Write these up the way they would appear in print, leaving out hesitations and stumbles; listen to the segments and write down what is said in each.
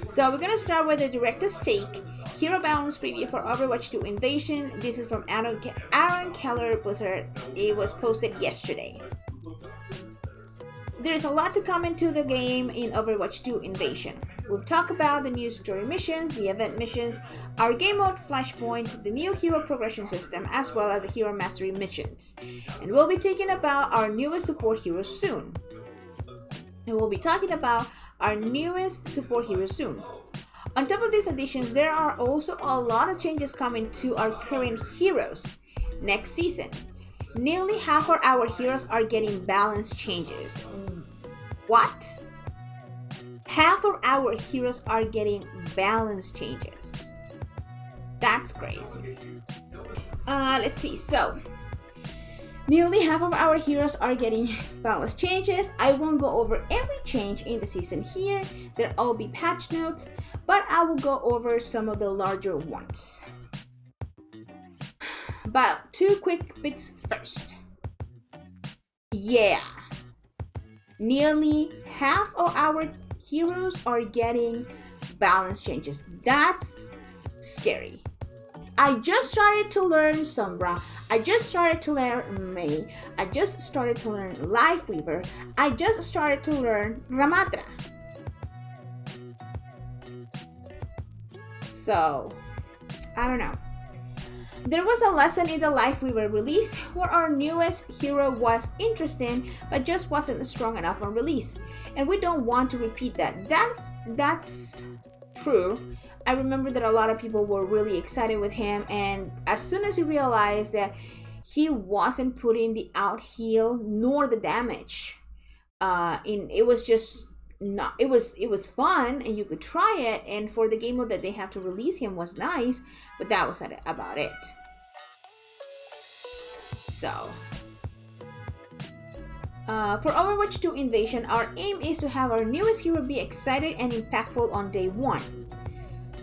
So we're gonna start with the director's take. Hero balance preview for Overwatch 2 Invasion. This is from Aaron Keller Blizzard. It was posted yesterday. There's a lot to come into the game in Overwatch 2 Invasion. We've talked about the new story missions, the event missions, our game mode Flashpoint, the new hero progression system, as well as the hero mastery missions. And we'll be talking about our newest support heroes soon. On top of these additions, there are also a lot of changes coming to our current heroes next season. Nearly half of our heroes are getting balance changes. What? Half of our heroes are getting balance changes. That's crazy. Let's see. So, nearly half of our heroes are getting balance changes. I won't go over every change in the season here. There'll all be patch notes, but I will go over some of the larger ones. But two quick bits first. Yeah. Nearly half of our heroes are getting balance changes. That's scary. I just started to learn Sombra. I just started to learn Mei. I just started to learn Lifeweaver. I just started to learn Ramatra. So, I don't know. There was a lesson in the Lifeweaver release where our newest hero was interesting but just wasn't strong enough on release. And we don't want to repeat that. That's true. I remember that a lot of people were really excited with him, and as soon as he realized that he wasn't putting the out heal nor the damage, it was just not. It was fun, and you could try it. And for the game mode that they have to release him was nice, but that was about it. So, for Overwatch 2 Invasion, our aim is to have our newest hero be excited and impactful on day one.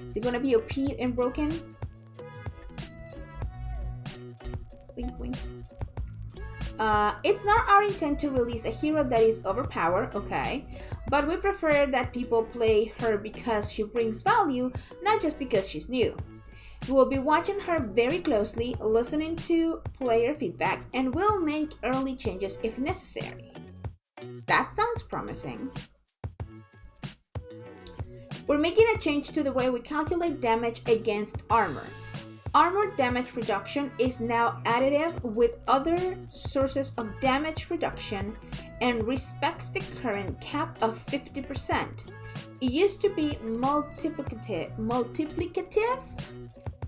Is it gonna be OP and broken? Wink, wink. It's not our intent to release a hero that is overpowered, okay? But we prefer that people play her because she brings value, not just because she's new. We will be watching her very closely, listening to player feedback, and will make early changes if necessary. That sounds promising. We're making a change to the way we calculate damage against armor. Armor damage reduction is now additive with other sources of damage reduction and respects the current cap of 50%. It used to be multiplicative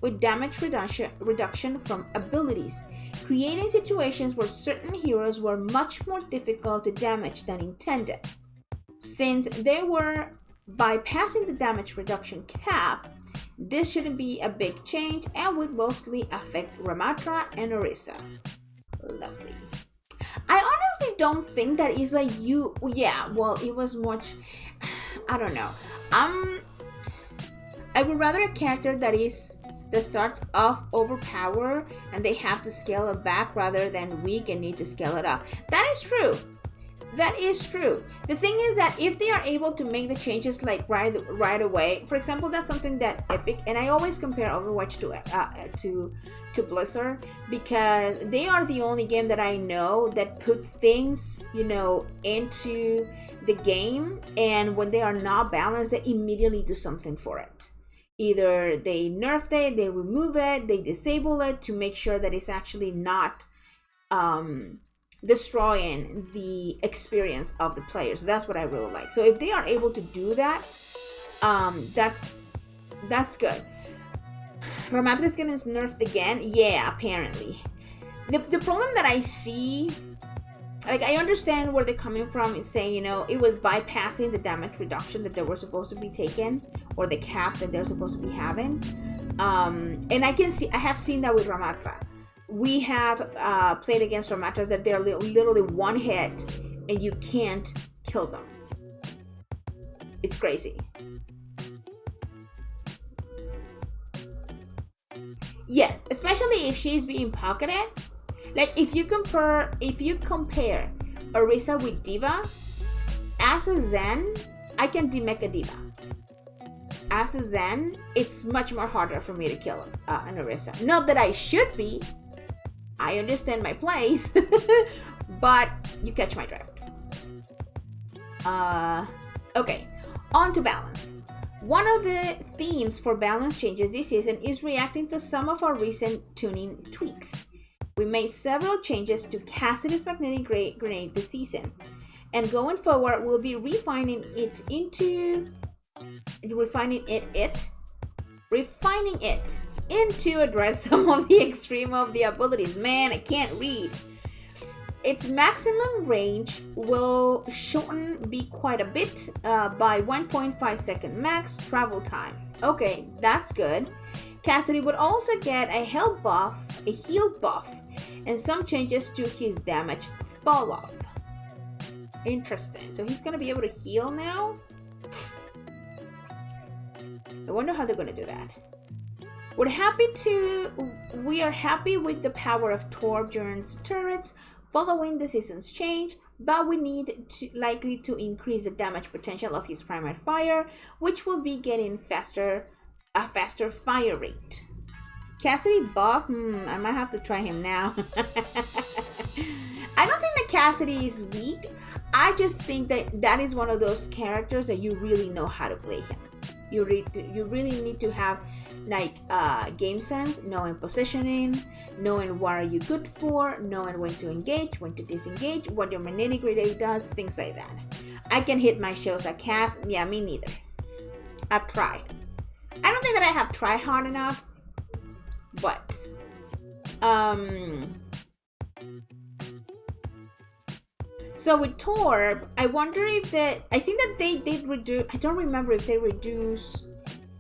with damage reduction from abilities, creating situations where certain heroes were much more difficult to damage than intended. Since they were bypassing the damage reduction cap, this shouldn't be a big change and would mostly affect Ramatra and Orisa. Lovely. I honestly don't think that is like you. Yeah, well, it was much. I don't know. I would rather a character that starts off overpowered and they have to scale it back rather than weak and need to scale it up. That is true. That is true. The thing is that if they are able to make the changes like right away, for example, that's something that Epic, and I always compare Overwatch to Blizzard because they are the only game that I know that put things, into the game, and when they are not balanced, they immediately do something for it. Either they nerf it, they remove it, they disable it to make sure that it's actually not destroying the experience of the players. That's what I really like. So if they are able to do that, that's good. Ramatra is getting nerfed again. Yeah, apparently. The problem that I see, like, I understand where they're coming from in saying, it was bypassing the damage reduction that they were supposed to be taking, or the cap that they're supposed to be having. And I have seen that with Ramatra. We have played against Ramatras that they're literally one hit and you can't kill them. It's crazy. Yes, especially if she's being pocketed. Like if you compare Orisa with Diva, as a Zen, I can demech a Diva. as a Zen, it's much more harder for me to kill an Orisa. Not that I should be. I understand my place. But you catch my drift. Okay, on to balance. One of the themes for balance changes this season is reacting to some of our recent tuning tweaks. We made several changes to Cassidy's magnetic grenade this season, and going forward, we'll be refining it to address some of the extreme of the abilities. Man, I can't read. Its maximum range will be quite a bit by 1.5 second max travel time. Okay, that's good. Cassidy would also get a heal buff, and some changes to his damage fall off. Interesting. So he's gonna be able to heal now? I wonder how they're gonna do that. We are happy with the power of Torbjorn's turrets following the season's change, but we need likely to increase the damage potential of his primary fire, which will be getting a faster fire rate. Cassidy buff? I might have to try him now. I don't think that Cassidy is weak. I just think that is one of those characters that you really know how to play him. You really need to have game sense, knowing positioning, knowing what are you good for, knowing when to engage, when to disengage, what your magnetic grenade does, things like that. I can hit my shows at cast. Yeah, me neither. I've tried. I don't think that I have tried hard enough, but so with Torb, I wonder if I think that they did reduce. I don't remember if they reduce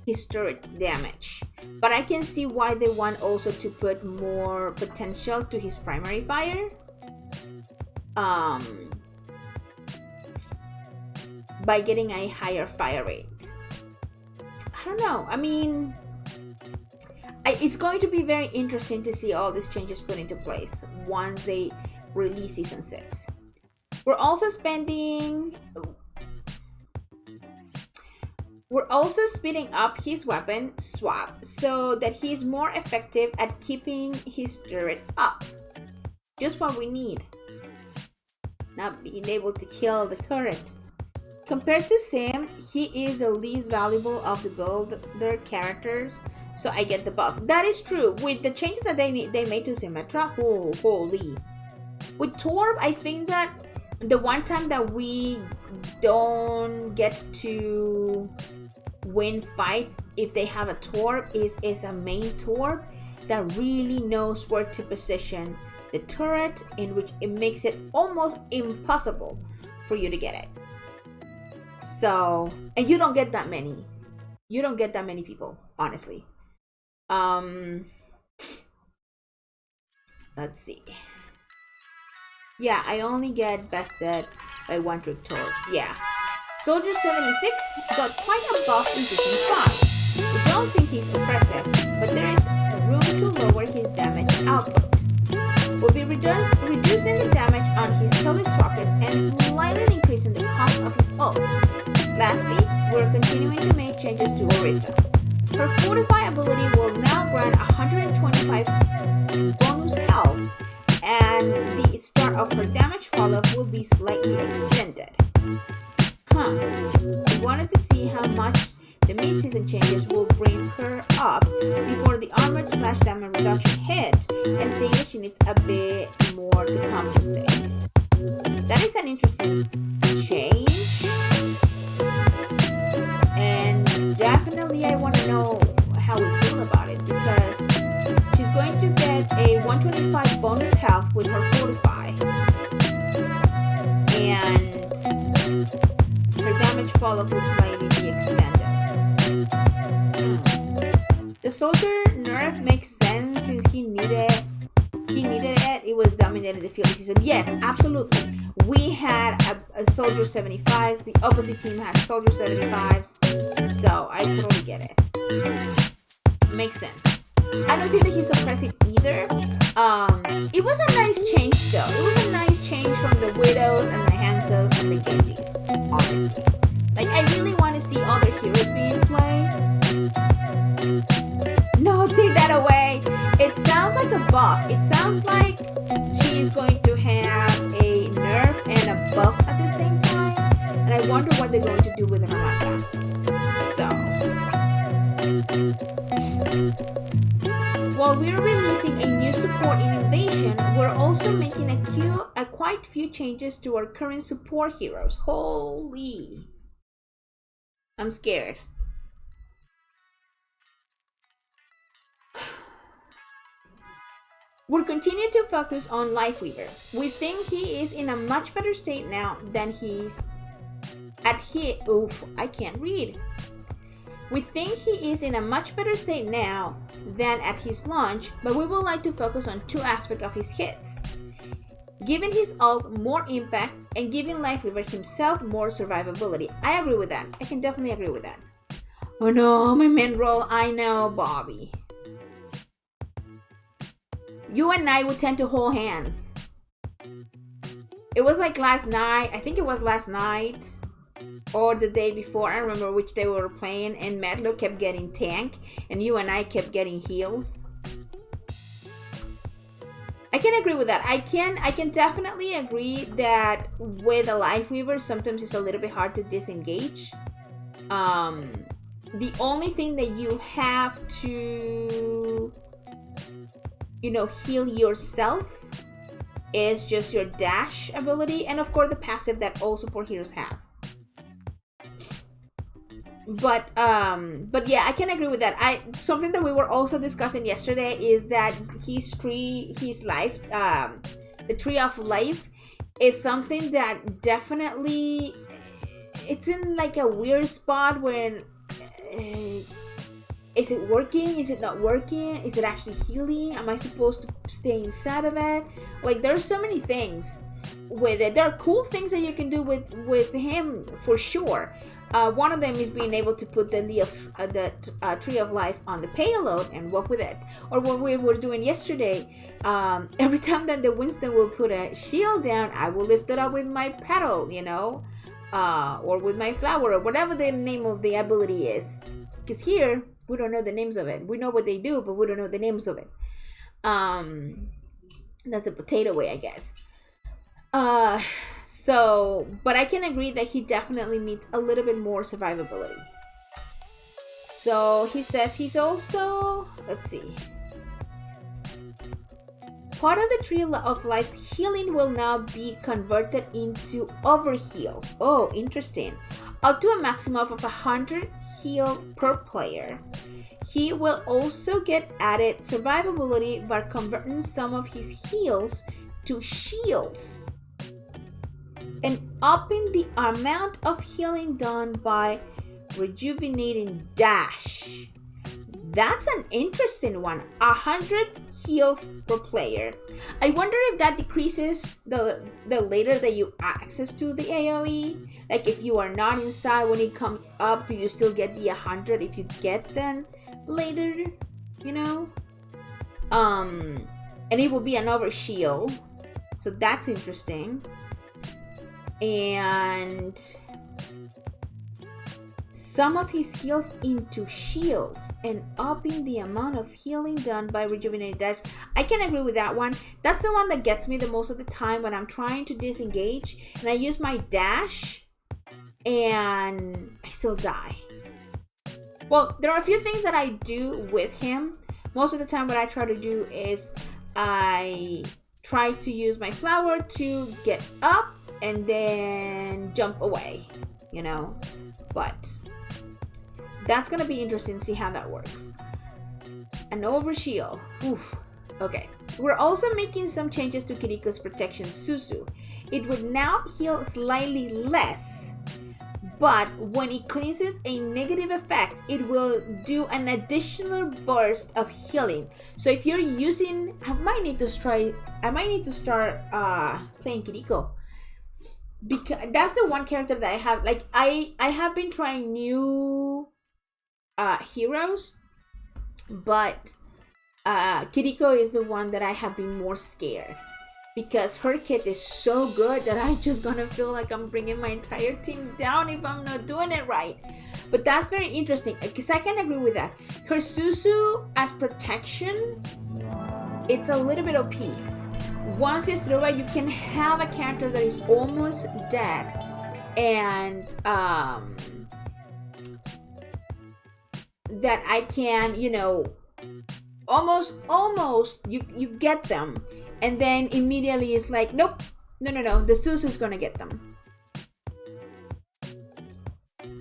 his turret damage, but I can see why they want also to put more potential to his primary fire. By getting a higher fire rate. I don't know. I mean, it's going to be very interesting to see all these changes put into place once they release season 6. We're also speeding up his weapon swap so that he's more effective at keeping his turret up. Just what we need. Not being able to kill the turret. Compared to Sam, he is the least valuable of the builder characters, so I get the buff. That is true. With the changes that they made to Symmetra, holy. With Torb, I think that the one time that we don't get to win fights if they have a Torb is a main Torb that really knows where to position the turret, in which it makes it almost impossible for you to get it. So, and you don't get that many. You don't get that many people, honestly. Let's see. Yeah, I only get bested by 1 trick Torbs. Yeah. Soldier 76 got quite a buff in season 5. We don't think he's impressive, but there is room to lower his damage output. We'll be reducing the damage on his Helix rockets and slightly increasing the cost of his ult. Lastly, we're continuing to make changes to Orisa. Her Fortify ability will now grant 125 bonus health, and the start of her damage fall-off will be slightly extended. We wanted to see how much the mid-season changes will bring her up before the armored / damage reduction hit, and think that she needs a bit more to compensate. That is an interesting change, and definitely I want to know how we feel about it, because she's going to get a 125 bonus health with her Fortify, and her damage fall-off will slightly be extended. The soldier nerf makes sense since he needed it. It was dominating the field season. Yes, absolutely. We had a soldier 75s. The opposite team had soldier 75s. So I totally get it. Makes sense. I don't think that he's oppressive either. It was a nice change though. It was a nice change from the Widows and the Hansos and the Genjis. Honestly, Like, I really want to see other heroes being played. No, take that away. It sounds like a buff. It sounds like she's going to have a nerf and a buff at the same time. And I wonder what they're going to do with Ramada. So, while we're releasing a new support in Invasion, we're also making a quite few changes to our current support heroes. Holy. I'm scared. We'll continue to focus on Lifeweaver. We think he is in a much better state now than he's at I can't read. We think he is in a much better state now than at his launch, but we would like to focus on two aspects of his hits. Giving his ult more impact and giving Lifeweaver himself more survivability. I agree with that. I can definitely agree with that. Oh no, my main role. I know, Bobby. You and I would tend to hold hands. It was like last night. I think it was last night or the day before. I don't remember which day we were playing, and Medlo kept getting tank and you and I kept getting heals. I can agree with that. I can definitely agree that with a Lifeweaver, sometimes it's a little bit hard to disengage. The only thing that you have to, heal yourself is just your dash ability, and of course the passive that all support heroes have. But yeah, I can agree with that. Something that we were also discussing yesterday is that the tree of life is something that definitely, it's in like a weird spot when is it working? Is it not working? Is it actually healing? Am I supposed to stay inside of it? Like, there's so many things with it. There are cool things that you can do with him for sure. One of them is being able to put the tree of life on the payload and walk with it. Or what we were doing yesterday, every time that the Winston will put a shield down, I will lift it up with my petal, or with my flower, or whatever the name of the ability is. Because here, we don't know the names of it. We know what they do, but we don't know the names of it. That's a potato way, I guess. But I can agree that he definitely needs a little bit more survivability. So he says he's also, let's see. Part of the Tree of Life's healing will now be converted into overheal. Oh, interesting. Up to a maximum of 100 heal per player. He will also get added survivability by converting some of his heals to shields and upping the amount of healing done by rejuvenating dash. That's an interesting one. 100 heals per player. I wonder if that decreases the later that you access to the AoE. Like, if you are not inside when it comes up, do you still get the 100 if you get them later? And it will be another shield. So that's interesting. And some of his heals into shields and upping the amount of healing done by rejuvenating dash. I can agree with that one. That's the one that gets me the most of the time when I'm trying to disengage and I use my dash and I still die. Well, there are a few things that I do with him. Most of the time what I try to do is I try to use my flower to get up and then jump away, but that's gonna be interesting to see how that works. An overshield. Oof. Okay. We're also making some changes to Kiriko's protection Suzu. It would now heal slightly less, but when it cleanses a negative effect, it will do an additional burst of healing. So if you're using, I might need to start playing Kiriko. Because that's the one character that I have. Like, I have been trying new heroes, but Kiriko is the one that I have been more scared because her kit is so good that I just gonna feel like I'm bringing my entire team down if I'm not doing it right. But that's very interesting, because I can agree with that. Her Susu as protection, it's a little bit OP. Once you throw it, you can have a character that is almost dead, and that I can, you know, almost you get them, and then immediately it's like, nope, no, the Susu's gonna get them.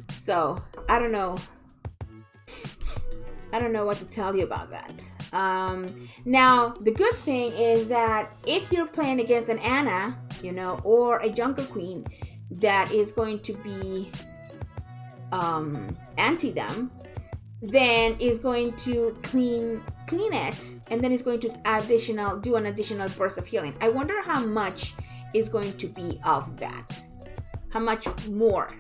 So I don't know what to tell you about that. Now the good thing is that if you're playing against an Anna, you know, or a Junker Queen that is going to be anti them, then is going to clean it, and then it's going to do an additional burst of healing. I wonder how much is going to be of that. How much more?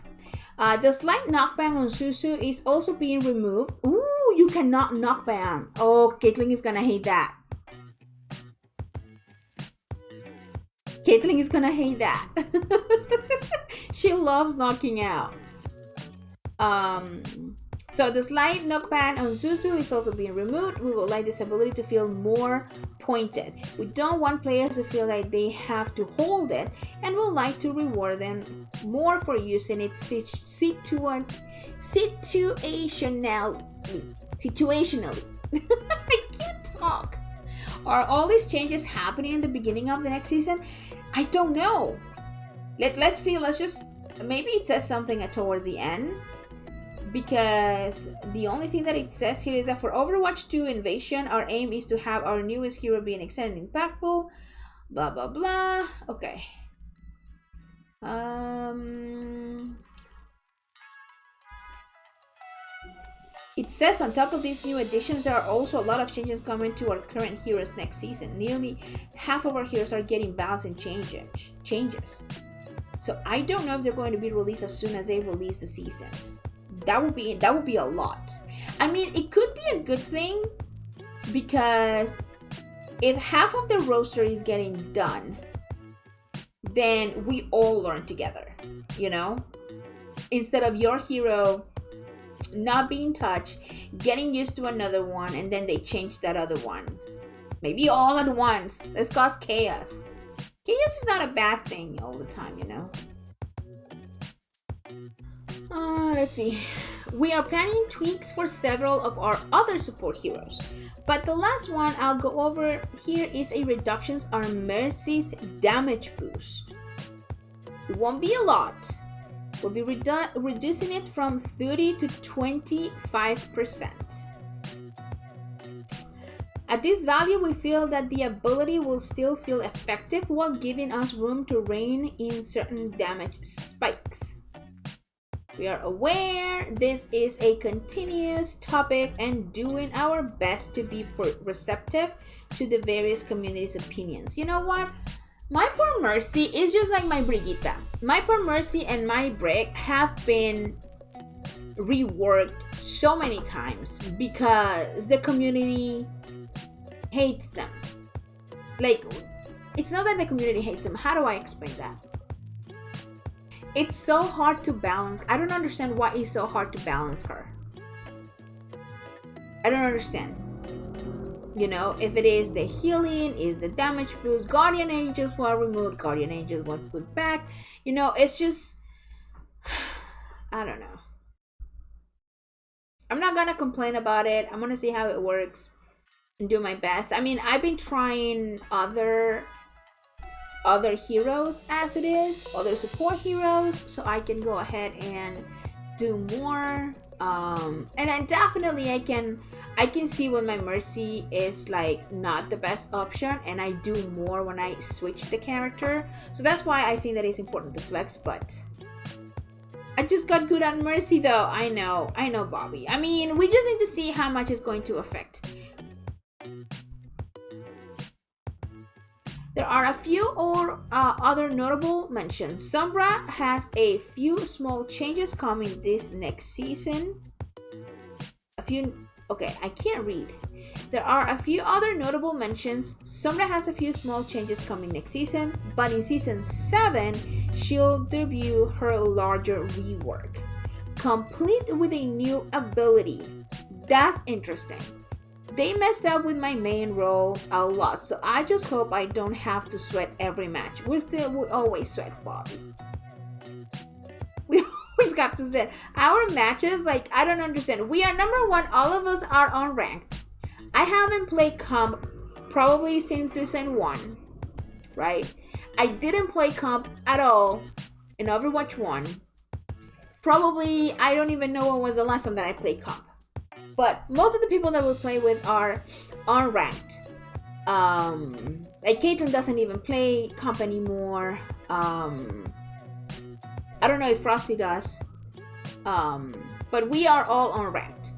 The slight knockback on Susu is also being removed. Ooh, you cannot knockback. Oh, Caitlyn is gonna hate that. Caitlyn is gonna hate that. She loves knocking out. So the slight knockback on Susu is also being removed. We would like this ability to feel more pointed. We don't want players to feel like they have to hold it, and would like to reward them more for using it situationally. I can't talk. Are all these changes happening in the beginning of the next season? I don't know. Let's see. Let's just, maybe it says something towards the end. Because the only thing that it says here is that for Overwatch 2 Invasion, our aim is to have our newest hero be exciting and impactful. Blah, blah, blah. Okay. It says on top of these new additions, there are also a lot of changes coming to our current heroes next season. Nearly half of our heroes are getting balance and changes. So I don't know if they're going to be released as soon as they release the season. That would be a lot. I mean, it could be a good thing, because if half of the roster is getting done, then we all learn together, you know? Instead of your hero not being touched, getting used to another one, and then they change that other one. Maybe all at once. Let's cause chaos. Chaos is not a bad thing all the time, you know? Let's see. We are planning tweaks for several of our other support heroes, but the last one I'll go over here is a reductions on Mercy's damage boost. It won't be a lot. We'll be reducing it from 30 to 25%. At this value, we feel that the ability will still feel effective while giving us room to rein in certain damage spikes. We are aware this is a continuous topic and doing our best to be receptive to the various communities' opinions. You know what? My poor Mercy is just like my Brigitte. My poor Mercy and my Brig have been reworked so many times because the community hates them. Like, it's not that the community hates them. How do I explain that? It's so hard to balance. I don't understand why it's so hard to balance her. I don't understand. You know, if it is the healing, is the damage boost, Guardian Angels were removed, Guardian Angels were put back. You know, it's just, I don't know. I'm not gonna complain about it. I'm gonna see how it works and do my best. I mean, I've been trying other heroes as it is, other support heroes, so I can go ahead and do more. And then definitely I can see when my Mercy is like not the best option, and I do more when I switch the character. So that's why I think that it's important to flex. But I just got good at Mercy though. I know, Bobby. I mean, we just need to see how much it's going to affect. There are a few other notable mentions. Sombra has a few small changes coming this next season. Okay, I can't read. There are a few other notable mentions. Sombra has a few small changes coming next season, but in season 7, she'll debut her larger rework, complete with a new ability. That's interesting. They messed up with my main role a lot, so I just hope I don't have to sweat every match. We always sweat, Bobby. We always got to sweat. Our matches, like, I don't understand. We are number 1, all of us are unranked. I haven't played comp probably since season 1, right? I didn't play comp at all in Overwatch 1. Probably, I don't even know when was the last time that I played comp. But most of the people that we play with are unranked. Like Caitlyn doesn't even play comp anymore. I don't know if Frosty does. But we are all unranked.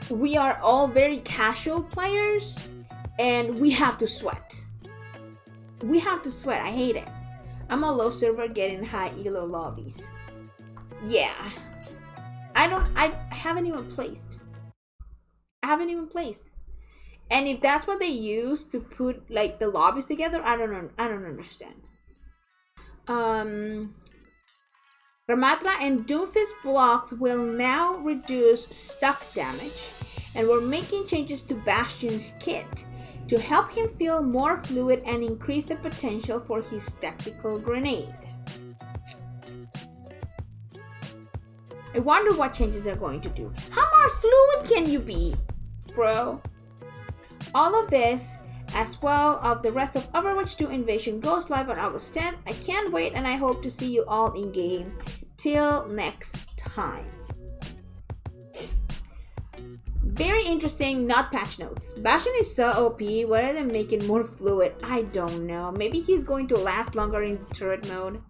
We are all very casual players, and we have to sweat. We have to sweat. I hate it. I'm a low server getting high elo lobbies. Yeah. I haven't even placed. And if that's what they use to put like the lobbies together, I don't understand. Ramatra and Doomfist blocks will now reduce stuck damage, and we're making changes to Bastion's kit to help him feel more fluid and increase the potential for his tactical grenade. I wonder what changes they're going to do. How more fluid can you be, bro? All of this, as well as the rest of Overwatch 2 Invasion, goes live on August 10th. I can't wait, and I hope to see you all in game. Till next time. Very interesting, not patch notes. Bastion is so OP. Why are they making more fluid? I don't know. Maybe he's going to last longer in turret mode.